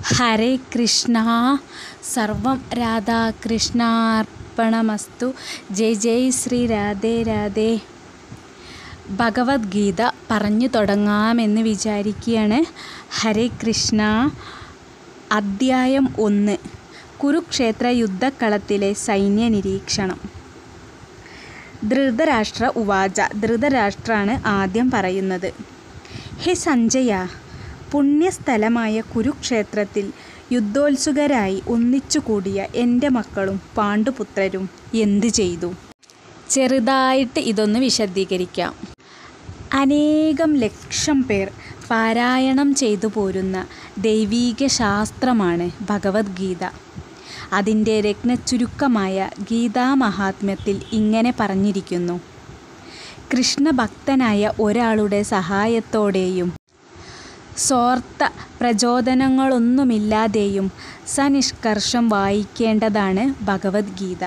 ഹരേ കൃഷ്ണ. സർവം രാധാകൃഷ്ണാർപ്പണമസ്തു. ജയ് ജയ് ശ്രീ രാധേ രാധേ. ഭഗവത്ഗീത പറഞ്ഞു തുടങ്ങാമെന്ന് വിചാരിക്കുകയാണ്. ഹരേ കൃഷ്ണ. അദ്ധ്യായം 1. കുരുക്ഷേത്ര യുദ്ധക്കളത്തിലെ സൈന്യ നിരീക്ഷണം. ധൃതരാഷ്ട്ര ഉവാച. ധൃതരാഷ്ട്രാണ് ആദ്യം പറയുന്നത്. ഹേ സഞ്ജയ, പുണ്യസ്ഥലമായ കുരുക്ഷേത്രത്തിൽ യുദ്ധോത്സുകരായി ഒന്നിച്ചുകൂടിയ എൻ്റെ മക്കളും പാണ്ഡുപുത്രരും എന്തു ചെയ്തു? ചെറുതായിട്ട് ഇതൊന്ന് വിശദീകരിക്കാം. അനേകം ലക്ഷം പേർ പാരായണം ചെയ്തു പോരുന്ന ദൈവീക ശാസ്ത്രമാണ് ഭഗവത്ഗീത. അതിൻ്റെ രത്നച്ചുരുക്കമായ ഗീതാമഹാത്മ്യത്തിൽ ഇങ്ങനെ പറഞ്ഞിരിക്കുന്നു: കൃഷ്ണഭക്തനായ ഒരാളുടെ സഹായത്തോടെയും സ്വാർത്ഥ പ്രചോദനങ്ങളൊന്നുമില്ലാതെയും സനിഷ്കർഷം വായിക്കേണ്ടതാണ് ഭഗവത്ഗീത.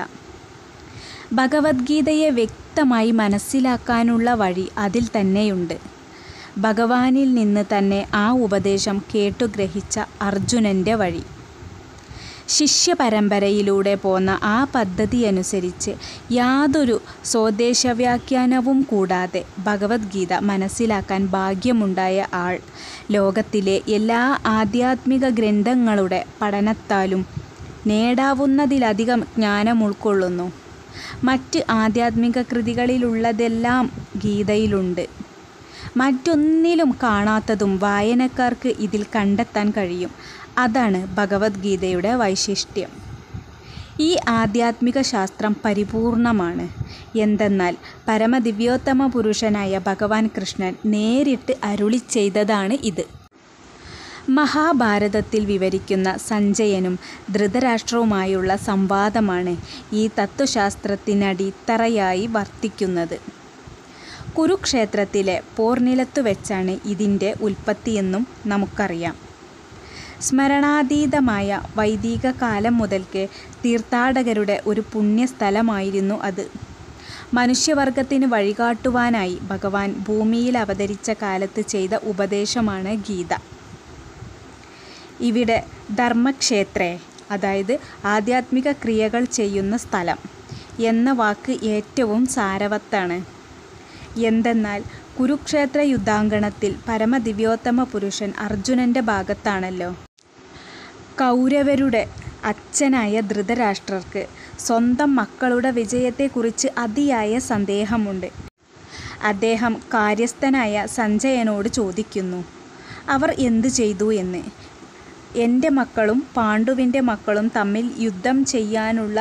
ഭഗവത്ഗീതയെ വ്യക്തമായി മനസ്സിലാക്കാനുള്ള വഴി അതിൽ തന്നെയുണ്ട്. ഭഗവാനിൽ നിന്ന് തന്നെ ആ ഉപദേശം കേട്ടുഗ്രഹിച്ച അർജുനൻ്റെ വഴി. ശിഷ്യപരമ്പരയിലൂടെ പോന്ന ആ പദ്ധതിയനുസരിച്ച് യാതൊരു സ്വദേശവ്യാഖ്യാനവും കൂടാതെ ഭഗവത്ഗീത മനസ്സിലാക്കാൻ ഭാഗ്യമുണ്ടായ ആൾ ലോകത്തിലെ എല്ലാ ആധ്യാത്മിക ഗ്രന്ഥങ്ങളുടെ പഠനത്താലും നേടാവുന്നതിലധികം ജ്ഞാനം ഉൾക്കൊള്ളുന്നു. മറ്റ് ആധ്യാത്മിക കൃതികളിലുള്ളതെല്ലാം ഗീതയിലുണ്ട്. മറ്റൊന്നിലും കാണാത്തതും വായനക്കാർക്ക് ഇതിൽ കണ്ടെത്താൻ കഴിയും. അതാണ് ഭഗവത്ഗീതയുടെ വൈശിഷ്ട്യം. ഈ ആധ്യാത്മിക ശാസ്ത്രം പരിപൂർണമാണ്. എന്തെന്നാൽ പരമദിവ്യോത്തമ പുരുഷനായ ഭഗവാൻ കൃഷ്ണൻ നേരിട്ട് അരുളി ചെയ്തതാണ് ഇത്. മഹാഭാരതത്തിൽ വിവരിക്കുന്ന സഞ്ജയനും ധൃതരാഷ്ട്രവുമായുള്ള സംവാദമാണ് ഈ തത്വശാസ്ത്രത്തിനടിത്തറയായി വർത്തിക്കുന്നത്. കുരുക്ഷേത്രത്തിലെ പോർനിലത്തു വെച്ചാണ് ഇതിൻ്റെ ഉൽപ്പത്തിയെന്നും നമുക്കറിയാം. സ്മരണാതീതമായ വൈദിക കാലം മുതൽക്ക് തീർത്ഥാടകരുടെ ഒരു പുണ്യസ്ഥലമായിരുന്നു അത്. മനുഷ്യവർഗത്തിന് വഴികാട്ടുവാനായി ഭഗവാൻ ഭൂമിയിൽ അവതരിച്ച കാലത്ത് ചെയ്ത ഉപദേശമാണ് ഗീത. ഇവിടെ ധർമ്മക്ഷേത്രേ, അതായത് ആധ്യാത്മിക ക്രിയകൾ ചെയ്യുന്ന സ്ഥലം എന്ന വാക്ക് ഏറ്റവും സാരവത്താണ്. എന്തെന്നാൽ കുരുക്ഷേത്ര യുദ്ധാങ്കണത്തിൽ പരമദിവ്യോത്തമ പുരുഷൻ അർജുനൻ്റെ ഭാഗത്താണല്ലോ. കൗരവരുടെ അച്ഛനായ ധൃതരാഷ്ട്രർക്ക് സ്വന്തം മക്കളുടെ വിജയത്തെക്കുറിച്ച് അതിയായ സന്ദേഹമുണ്ട്. അദ്ദേഹം കാര്യസ്ഥനായ സഞ്ജയനോട് ചോദിക്കുന്നു, അവർ എന്തു ചെയ്തു എന്ന്. എൻ്റെ മക്കളും പാണ്ഡുവിൻ്റെ മക്കളും തമ്മിൽ യുദ്ധം ചെയ്യാനുള്ള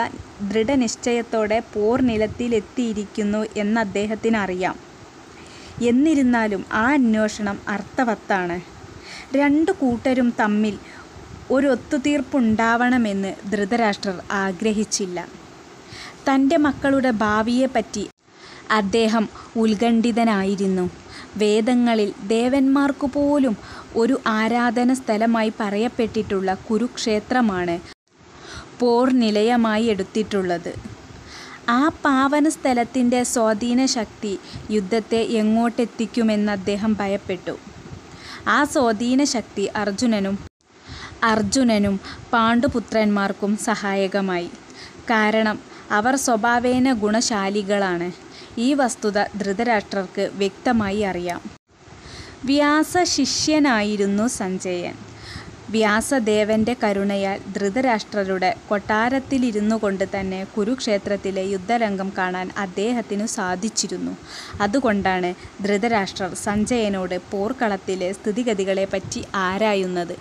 ദൃഢനിശ്ചയത്തോടെ പോർനിലത്തിലെത്തിയിരിക്കുന്നു എന്ന് അദ്ദേഹത്തിനറിയാം. എന്നിരുന്നാലും ആ അന്വേഷണം അർത്ഥവത്താണ്. രണ്ടു കൂട്ടരും തമ്മിൽ ഒരു ഒത്തുതീർപ്പുണ്ടാവണമെന്ന് ധൃതരാഷ്ട്രർ ആഗ്രഹിച്ചില്ല. തൻ്റെ മക്കളുടെ ഭാവിയെപ്പറ്റി അദ്ദേഹം ഉത്കണ്ഠിതനായിരുന്നു. വേദങ്ങളിൽ ദേവന്മാർക്കു പോലും ഒരു ആരാധന സ്ഥലമായി പറയപ്പെട്ടിട്ടുള്ള കുരുക്ഷേത്രമാണ് പോർനിലയമായി എടുത്തിട്ടുള്ളത്. ആ പാവന സ്ഥലത്തിൻ്റെ സ്വാധീന ശക്തി യുദ്ധത്തെ എങ്ങോട്ടെത്തിക്കുമെന്ന് അദ്ദേഹം ഭയപ്പെട്ടു. ആ സ്വാധീന ശക്തി അർജുനനും പാണ്ഡുപുത്രന്മാർക്കും സഹായകമായി. കാരണം അവർ സ്വഭാവേന ഗുണശാലികളാണ്. ഈ വസ്തുത ധൃതരാഷ്ട്രർക്ക് വ്യക്തമായി അറിയാം. വ്യാസശിഷ്യനായിരുന്നു സഞ്ജയൻ. വ്യാസദേവൻ്റെ കരുണയാൽ ധൃതരാഷ്ട്രരുടെ കൊട്ടാരത്തിലിരുന്നു കൊണ്ട് തന്നെ കുരുക്ഷേത്രത്തിലെ യുദ്ധരംഗം കാണാൻ അദ്ദേഹത്തിനു സാധിച്ചിരുന്നു. അതുകൊണ്ടാണ് ധൃതരാഷ്ട്രർ സഞ്ജയനോട് പോർക്കളത്തിലെ സ്ഥിതിഗതികളെപ്പറ്റി ആരായുന്നത്.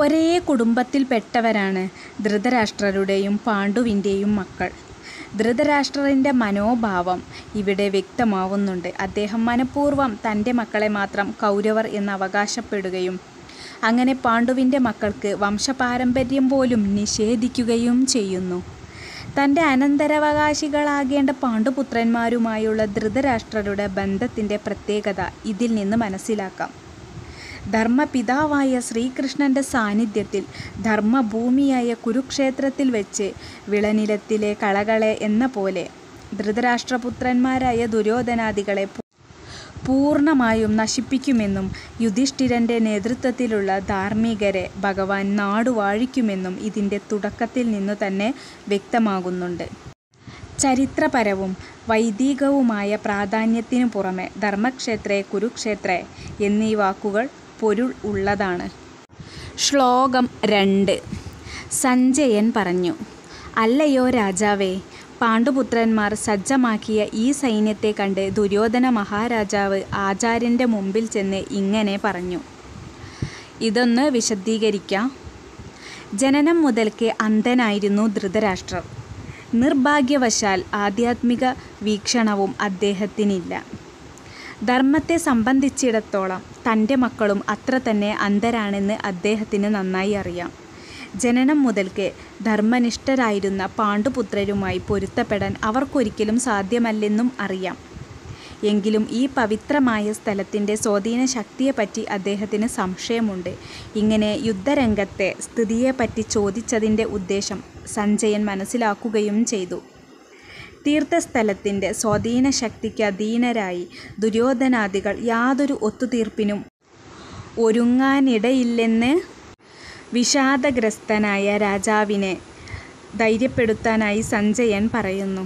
ഒരേ കുടുംബത്തിൽപ്പെട്ടവരാണ് ധൃതരാഷ്ട്രരുടെയും പാണ്ഡുവിൻ്റെയും മക്കൾ. ധൃതരാഷ്ട്രറിൻ്റെ മനോഭാവം ഇവിടെ വ്യക്തമാവുന്നുണ്ട്. അദ്ദേഹം മനഃപൂർവ്വം തൻ്റെ മക്കളെ മാത്രം കൗരവർ എന്ന് അവകാശപ്പെടുകയും അങ്ങനെ പാണ്ഡുവിൻ്റെ മക്കൾക്ക് വംശപാരമ്പര്യം പോലും നിഷേധിക്കുകയും ചെയ്യുന്നു. തൻ്റെ അനന്തരാവകാശികളാകേണ്ട പാണ്ഡുപുത്രന്മാരുമായുള്ള ധൃതരാഷ്ട്രരുടെ ബന്ധത്തിൻ്റെ പ്രത്യേകത ഇതിൽ നിന്ന് മനസ്സിലാക്കാം. ധർമ്മപിതാവായ ശ്രീകൃഷ്ണൻ്റെ സാന്നിധ്യത്തിൽ ധർമ്മഭൂമിയായ കുരുക്ഷേത്രത്തിൽ വെച്ച് വിളനിലത്തിലെ കളകളെ എന്ന പോലെ ധൃതരാഷ്ട്രപുത്രന്മാരായ ദുര്യോധനാദികളെ പൂർണ്ണമായും നശിപ്പിക്കുമെന്നും യുധിഷ്ഠിരൻ്റെ നേതൃത്വത്തിലുള്ള ധാർമ്മികരെ ഭഗവാൻ നാടുവാഴിക്കുമെന്നും ഇതിൻ്റെ തുടക്കത്തിൽ നിന്നു തന്നെ വ്യക്തമാകുന്നുണ്ട്. ചരിത്രപരവും വൈദികവുമായ പ്രാധാന്യത്തിനു പുറമെ ധർമ്മക്ഷേത്രേ കുരുക്ഷേത്രേ എന്നീ വാക്കുകൾ പൊരുൾ ഉള്ളതാണ്. ശ്ലോകം 2. സഞ്ജയൻ പറഞ്ഞു: അല്ലയോ രാജാവേ, പാണ്ഡുപുത്രന്മാർ സജ്ജമാക്കിയ ഈ സൈന്യത്തെ കണ്ട് ദുര്യോധന മഹാരാജാവ് ആചാര്യൻ്റെ മുമ്പിൽ ചെന്ന് ഇങ്ങനെ പറഞ്ഞു. ഇതൊന്ന് വിശദീകരിക്കാം. ജനനം മുതൽക്കേ അന്ധനായിരുന്നു ധൃതരാഷ്ട്രർ. നിർഭാഗ്യവശാൽ ആധ്യാത്മിക വീക്ഷണവും അദ്ദേഹത്തിനില്ല. ധർമ്മത്തെ സംബന്ധിച്ചിടത്തോളം തൻ്റെ മക്കളും അത്ര തന്നെ അന്ധരാണെന്ന് അദ്ദേഹത്തിന് നന്നായി അറിയാം. ജനനം മുതൽക്കേ ധർമ്മനിഷ്ഠരായിരുന്ന പാണ്ഡുപുത്രരുമായി പൊരുത്തപ്പെടാൻ അവർക്കൊരിക്കലും സാധ്യമല്ലെന്നും അറിയാം. എങ്കിലും ഈ പവിത്രമായ സ്ഥലത്തിൻ്റെ സ്വാധീന ശക്തിയെപ്പറ്റി അദ്ദേഹത്തിന് സംശയമുണ്ട്. ഇങ്ങനെ യുദ്ധരംഗത്തെ സ്ഥിതിയെപ്പറ്റി ചോദിച്ചതിൻ്റെ ഉദ്ദേശം സഞ്ജയൻ മനസ്സിലാക്കുകയും ചെയ്തു. തീർത്ഥസ്ഥലത്തിൻ്റെ സ്വാധീന ശക്തിക്ക് അധീനരായി ദുര്യോധനാദികൾ യാതൊരു ഒത്തുതീർപ്പിനും ഒരുങ്ങാനിടയില്ലെന്ന് വിഷാദഗ്രസ്തനായ രാജാവിനെ ധൈര്യപ്പെടുത്താനായി സഞ്ജയൻ പറയുന്നു.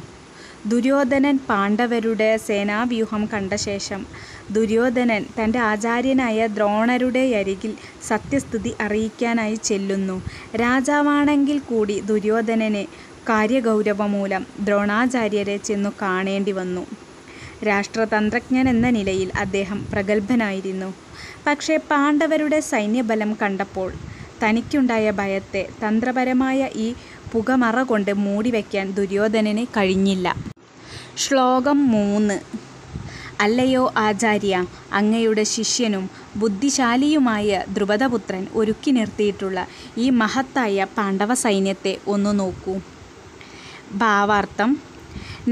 ദുര്യോധനൻ പാണ്ഡവരുടെ സേനാവ്യൂഹം കണ്ട ശേഷം ദുര്യോധനൻ തൻ്റെ ആചാര്യനായ ദ്രോണരുടെ അരികിൽ സത്യസ്ഥിതി അറിയിക്കാനായി ചെല്ലുന്നു. രാജാവാണെങ്കിൽ കൂടി ദുര്യോധനന് കാര്യഗൗരവമൂലം ദ്രോണാചാര്യരെ ചെന്നു കാണേണ്ടി വന്നു. രാഷ്ട്രതന്ത്രജ്ഞൻ എന്ന നിലയിൽ അദ്ദേഹം പ്രഗത്ഭനായിരുന്നു. പക്ഷേ പാണ്ഡവരുടെ സൈന്യബലം കണ്ടപ്പോൾ തനിക്കുണ്ടായ ഭയത്തെ തന്ത്രപരമായ ഈ പുകമറ കൊണ്ട് മൂടിവെക്കാൻ ദുര്യോധനന് കഴിഞ്ഞില്ല. ശ്ലോകം 3. അല്ലയോ ആചാര്യ, അങ്ങയുടെ ശിഷ്യനും ബുദ്ധിശാലിയുമായ ദ്രുപദപുത്രൻ ഒരുക്കി നിർത്തിയിട്ടുള്ള ഈ മഹത്തായ പാണ്ഡവ സൈന്യത്തെ ഒന്നു നോക്കൂ. ഭാവാർത്ഥം: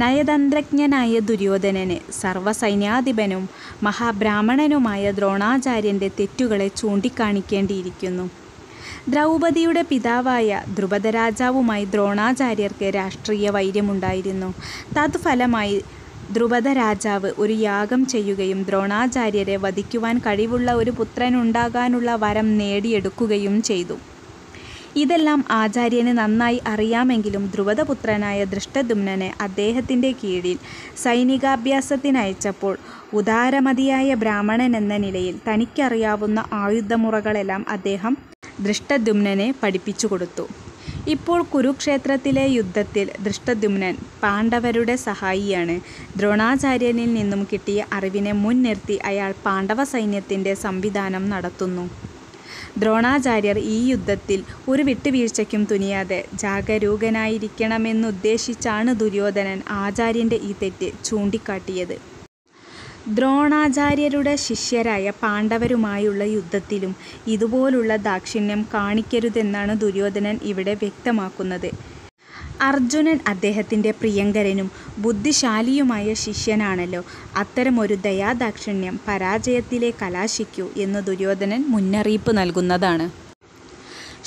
നയതന്ത്രജ്ഞനായ ദുര്യോധനന് സർവ്വസൈന്യാധിപനും മഹാബ്രാഹ്മണനുമായ ദ്രോണാചാര്യൻ്റെ തെറ്റുകളെ ചൂണ്ടിക്കാണിക്കേണ്ടിയിരിക്കുന്നു. ദ്രൗപദിയുടെ പിതാവായ ദ്രുപദരാജാവുമായി ദ്രോണാചാര്യർക്ക് രാഷ്ട്രീയ വൈര്യമുണ്ടായിരുന്നു. തത്ഫലമായി ദ്രുപദരാജാവ് ഒരു യാഗം ചെയ്യുകയും ദ്രോണാചാര്യരെ വധിക്കുവാൻ കഴിവുള്ള ഒരു പുത്രനുണ്ടാകാനുള്ള വരം നേടിയെടുക്കുകയും ചെയ്തു. ഇതെല്ലാം ആചാര്യന് നന്നായി അറിയാമെങ്കിലും ദ്രുപദപുത്രനായ ധൃഷ്ടദ്യുമ്നനെ അദ്ദേഹത്തിൻ്റെ കീഴിൽ സൈനികാഭ്യാസത്തിനയച്ചപ്പോൾ ഉദാരമതിയായ ബ്രാഹ്മണൻ എന്ന നിലയിൽ തനിക്കറിയാവുന്ന ആയുധമുറകളെല്ലാം അദ്ദേഹം ധൃഷ്ടദ്യുമ്നനെ പഠിപ്പിച്ചു കൊടുത്തു. ഇപ്പോൾ കുരുക്ഷേത്രത്തിലെ യുദ്ധത്തിൽ ധൃഷ്ടദ്യുമ്നൻ പാണ്ഡവരുടെ സഹായിയാണ്. ദ്രോണാചാര്യനിൽ നിന്നും കിട്ടിയ അറിവിനെ മുൻനിർത്തി അയാൾ പാണ്ഡവ സൈന്യത്തിൻ്റെ സംവിധാനം നടത്തുന്നു. ദ്രോണാചാര്യർ ഈ യുദ്ധത്തിൽ ഒരു വിട്ടുവീഴ്ചയ്ക്കും തുനിയാതെ ജാഗരൂകനായിരിക്കണമെന്നുദ്ദേശിച്ചാണ് ദുര്യോധനൻ ആചാര്യൻ്റെ ഈ തെറ്റ് ചൂണ്ടിക്കാട്ടിയത്. ദ്രോണാചാര്യരുടെ ശിഷ്യരായ പാണ്ഡവരുമായുള്ള യുദ്ധത്തിലും ഇതുപോലുള്ള ദാക്ഷിണ്യം കാണിക്കരുതെന്നാണ് ദുര്യോധനൻ ഇവിടെ വ്യക്തമാക്കുന്നത്. അർജുനൻ അദ്ദേഹത്തിൻ്റെ പ്രിയങ്കരനും ബുദ്ധിശാലിയുമായ ശിഷ്യനാണല്ലോ. അത്തരമൊരു ദയാദാക്ഷിണ്യം പരാജയത്തിലെ കലാശിക്കൂ എന്ന് ദുര്യോധനൻ മുന്നറിയിപ്പ് നൽകുന്നതാണ്.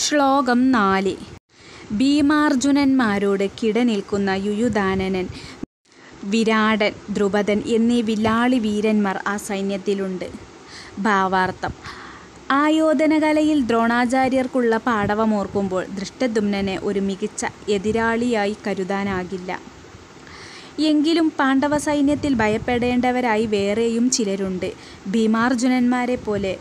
ശ്ലോകം 4. ഭീമാർജുനന്മാരോട് കിടനിൽക്കുന്ന യുയുധാനനൻ, വിരാടൻ, ദ്രുപദൻ എന്നീ വില്ലാളി വീരന്മാർ ആ സൈന്യത്തിലുണ്ട്. ഭാവാർത്ഥം: ആയോധനകലയിൽ ദ്രോണാചാര്യർക്കുള്ള പാടവമോർക്കുമ്പോൾ ധൃഷ്ടദ്യുമ്നനെ ഒരു മികച്ച എതിരാളിയായി കരുതാനാകില്ല. എങ്കിലും പാണ്ഡവ സൈന്യത്തിൽ ഭയപ്പെടേണ്ടവരായി വേറെയും ചിലരുണ്ട്. ഭീമാർജുനന്മാരെ പോലെ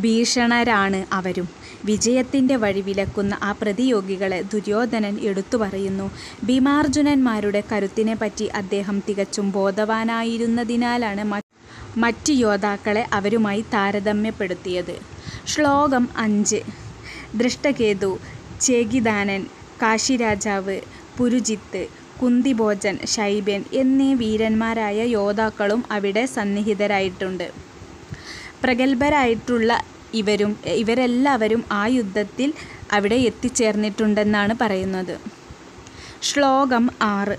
ഭീഷണരാണ് അവരും. വിജയത്തിൻ്റെ വഴി വിലക്കുന്ന ആ പ്രതിയോഗികളെ ദുര്യോധനൻ എടുത്തു പറയുന്നു. ഭീമാർജുനന്മാരുടെ കരുത്തിനെപ്പറ്റി അദ്ദേഹം തികച്ചും ബോധവാനായിരുന്നതിനാലാണ് മറ്റ് യോദ്ധാക്കളെ അവരുമായി താരതമ്യപ്പെടുത്തിയത്. ശ്ലോകം 5. ദൃഷ്ടകേതു, ചേകിതാനൻ, കാശിരാജാവ്, പുരുജിത്ത്, കുന്തിഭോജൻ, ശൈബ്യൻ എന്നീ വീരന്മാരായ യോദ്ധാക്കളും അവിടെ സന്നിഹിതരായിട്ടുണ്ട്. പ്രഗത്ഭരായിട്ടുള്ള ഇവരെല്ലാവരും ആ യുദ്ധത്തിൽ അവിടെ എത്തിച്ചേർന്നിട്ടുണ്ടെന്നാണ് പറയുന്നത്. ശ്ലോകം 6.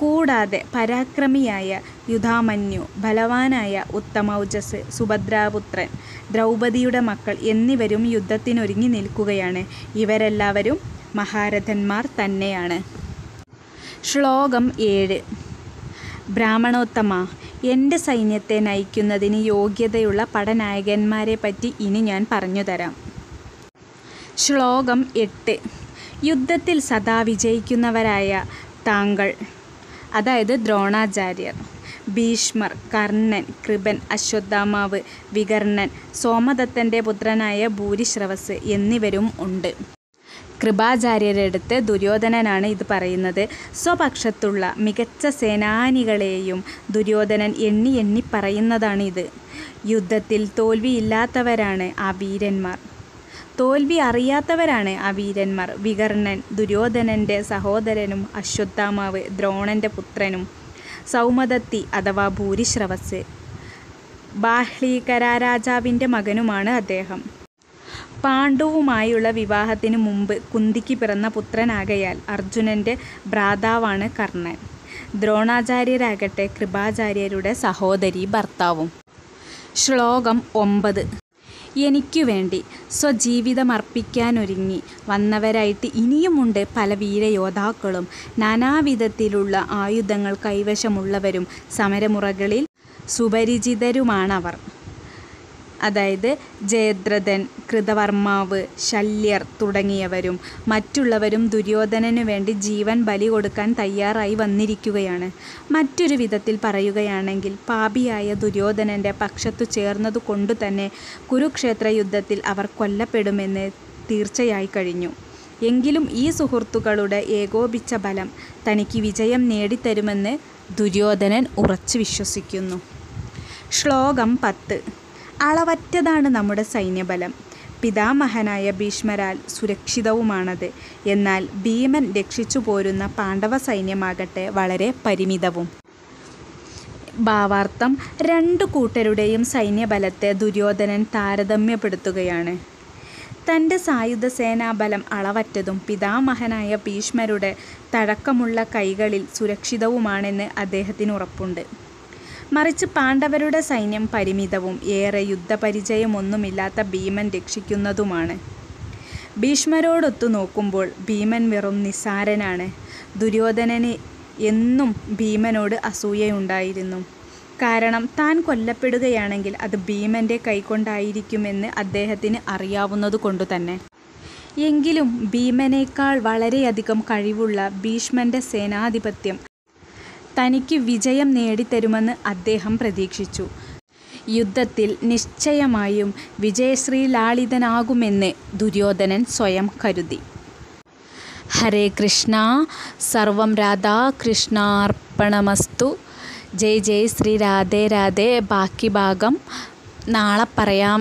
കൂടാതെ പരാക്രമിയായ യുധാമന്യു, ബലവാനായ ഉത്തമൗജസ്, സുഭദ്രാപുത്രൻ, ദ്രൗപദിയുടെ മക്കൾ എന്നിവരും യുദ്ധത്തിനൊരുങ്ങി നിൽക്കുകയാണ്. ഇവരെല്ലാവരും മഹാരഥന്മാർ തന്നെയാണ്. ശ്ലോകം 7. ബ്രാഹ്മണോത്തമ, എൻ്റെ സൈന്യത്തെ നയിക്കുന്നതിന് യോഗ്യതയുള്ള പടനായകന്മാരെ പറ്റി ഇനി ഞാൻ പറഞ്ഞു തരാം. ശ്ലോകം 8. യുദ്ധത്തിൽ സദാ വിജയിക്കുന്നവരായ താങ്കൾ, അതായത് ദ്രോണാചാര്യർ, ഭീഷ്മർ, കർണൻ, കൃപൻ, അശ്വത്ഥാമാവ്, വികർണൻ, സോമദത്തൻ്റെ പുത്രനായ ഭൂരിശ്രവസ് എന്നിവരും ഉണ്ട്. കൃപാചാര്യരെടുത്ത് ദുര്യോധനനാണ് ഇത് പറയുന്നത്. സ്വപക്ഷത്തുള്ള മികച്ച സേനാനികളെയും ദുര്യോധനൻ എണ്ണി എണ്ണി പറയുന്നതാണ് ഇത്. യുദ്ധത്തിൽ തോൽവിയില്ലാത്തവരാണ് ആ വീരന്മാർ, തോൽവി അറിയാത്തവരാണ് ആ വീരന്മാർ. വികർണൻ ദുര്യോധനൻ്റെ സഹോദരനും അശ്വത്ഥാമാവ് ദ്രോണൻ്റെ പുത്രനും, സൗമദത്തി അഥവാ ഭൂരിശ്രവസ് ബാഹ്ലീകരാരാജാവിൻ്റെ മകനുമാണ് അദ്ദേഹം. പാണ്ഡുവുമായുള്ള വിവാഹത്തിന് മുമ്പ് കുന്തിക്ക് പിറന്ന പുത്രനാകയാൽ അർജുനൻ്റെ ഭ്രാതാവാണ് കർണൻ. ദ്രോണാചാര്യരാകട്ടെ കൃപാചാര്യരുടെ സഹോദരീ ഭർത്താവും. ശ്ലോകം 9. എനിക്കു വേണ്ടി സ്വജീവിതമർപ്പിക്കാനൊരുങ്ങി വന്നവരായിട്ട് ഇനിയുമുണ്ട് പല വീരയോദ്ധാക്കളും. നാനാവിധത്തിലുള്ള ആയുധങ്ങൾ കൈവശമുള്ളവരും സമരമുറകളിൽ സുപരിചിതരുമാണവർ. അതായത് ജയദ്രഥൻ, കൃതവർമാവ്, ശല്യർ തുടങ്ങിയവരും മറ്റുള്ളവരും ദുര്യോധനനു വേണ്ടി ജീവൻ ബലി കൊടുക്കാൻ തയ്യാറായി വന്നിരിക്കുകയാണ്. മറ്റൊരു വിധത്തിൽ പറയുകയാണെങ്കിൽ പാപിയായ ദുര്യോധനൻ്റെ പക്ഷത്തു ചേർന്നതു കൊണ്ടു തന്നെ കുരുക്ഷേത്ര യുദ്ധത്തിൽ അവർ കൊല്ലപ്പെടുമെന്ന് തീർച്ചയായി കഴിഞ്ഞു. എങ്കിലും ഈ സുഹൃത്തുക്കളുടെ ഏകോപിച്ച ബലം തനിക്ക് വിജയം നേടിത്തരുമെന്ന് ദുര്യോധനൻ ഉറച്ചു വിശ്വസിക്കുന്നു. ശ്ലോകം 10. അളവറ്റതാണ് നമ്മുടെ സൈന്യബലം. പിതാമഹനായ ഭീഷ്മരാൽ സുരക്ഷിതവുമാണത്. എന്നാൽ ഭീമൻ രക്ഷിച്ചു പോരുന്ന പാണ്ഡവ സൈന്യമാകട്ടെ വളരെ പരിമിതവും. ഭാവാർത്ഥം: രണ്ടു കൂട്ടരുടെയും സൈന്യബലത്തെ ദുര്യോധനൻ താരതമ്യപ്പെടുത്തുകയാണ്. തൻ്റെ സായുധ സേനാബലം അളവറ്റതും പിതാമഹനായ ഭീഷ്മരുടെ തഴക്കമുള്ള കൈകളിൽ സുരക്ഷിതവുമാണെന്ന് അദ്ദേഹത്തിന് ഉറപ്പുണ്ട്. മറിച്ച് പാണ്ഡവരുടെ സൈന്യം പരിമിതവും ഏറെ യുദ്ധപരിചയമൊന്നുമില്ലാത്ത ഭീമൻ രക്ഷിക്കുന്നതുമാണ്. ഭീഷ്മരോടൊത്തു നോക്കുമ്പോൾ ഭീമൻ വെറും നിസ്സാരനാണ്. ദുര്യോധനന് എന്നും ഭീമനോട് അസൂയയുണ്ടായിരുന്നു. കാരണം താൻ കൊല്ലപ്പെടുകയാണെങ്കിൽ അത് ഭീമൻ്റെ കൈകൊണ്ടായിരിക്കുമെന്ന് അദ്ദേഹത്തിന് അറിയാവുന്നത് കൊണ്ടു തന്നെ. എങ്കിലും ഭീമനേക്കാൾ വളരെയധികം കഴിവുള്ള ഭീഷ്മൻ്റെ സേനാധിപത്യം തനിക്ക് വിജയം നേടിത്തരുമെന്ന് അദ്ദേഹം പ്രതീക്ഷിച്ചു. യുദ്ധത്തിൽ നിശ്ചയമായും വിജയശ്രീലാളിതനാകുമെന്ന് ദുര്യോധനൻ സ്വയം കരുതി. ഹരേ കൃഷ്ണ. സർവം രാധാകൃഷ്ണാർപ്പണമസ്തു. ജയ് ജയ് ശ്രീ രാധേ രാധേ. ബാക്കി ഭാഗം നാളെ പറയാം.